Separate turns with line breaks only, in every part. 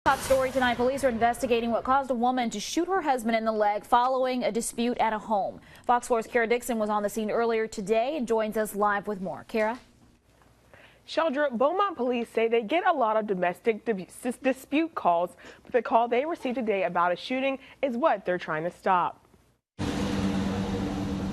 Top story tonight, police are investigating what caused a woman to shoot her husband in the leg following a dispute at a home. Fox 4's Kara Dixon was on the scene earlier today and joins us live with more. Kara?
Sheldra, Beaumont Police say they get a lot of domestic dispute calls, but the call they received today about a shooting is what they're trying to stop.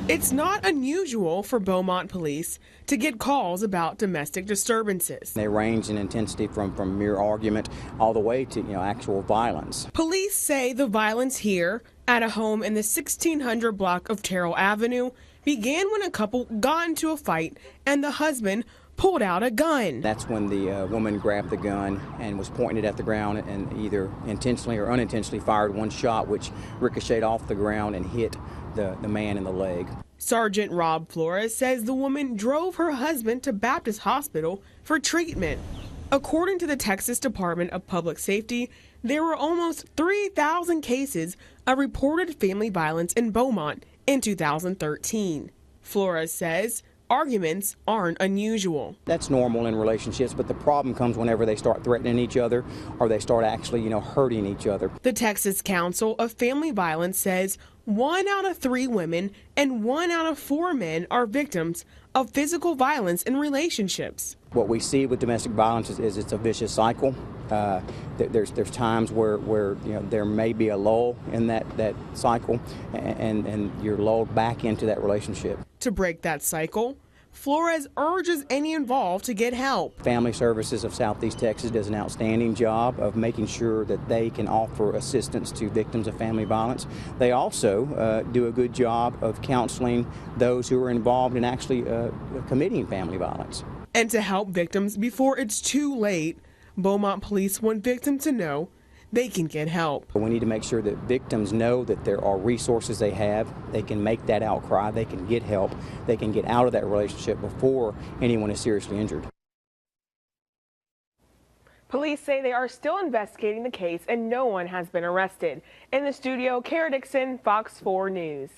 It's not unusual for Beaumont Police to get calls about domestic disturbances.
They range in intensity from mere argument all the way to, actual violence.
Police say the violence here at a home in the 1600 block of Terrell Avenue began when a couple got into a fight and the husband pulled out a gun.
That's when the woman grabbed the gun and was pointing it at the ground and either intentionally or unintentionally fired one shot, which ricocheted off the ground and hit the man in the leg.
Sergeant Rob Flores says the woman drove her husband to Baptist Hospital for treatment. According to the Texas Department of Public Safety, there were almost 3,000 cases of reported family violence in Beaumont in 2013. Flores says arguments aren't unusual.
That's normal in relationships, but the problem comes whenever they start threatening each other or they start actually, hurting each other.
The Texas Council of Family Violence says 1 out of 3 women and 1 out of 4 men are victims of physical violence in relationships.
What we see with domestic violence is it's a vicious cycle. There's times where there may be a lull in that cycle, and you're lulled back into that relationship.
To break that cycle, Flores urges any involved to get help.
Family Services of Southeast Texas does an outstanding job of making sure that they can offer assistance to victims of family violence. They also do a good job of counseling those who are involved in actually committing family violence.
And to help victims before it's too late, Beaumont Police want victims to know they can get help.
We need to make sure that victims know that there are resources they have. They can make that outcry. They can get help. They can get out of that relationship before anyone is seriously injured. Police say they are still investigating the case and no one has been arrested. In the studio, Kara Dixon, Fox 4 News.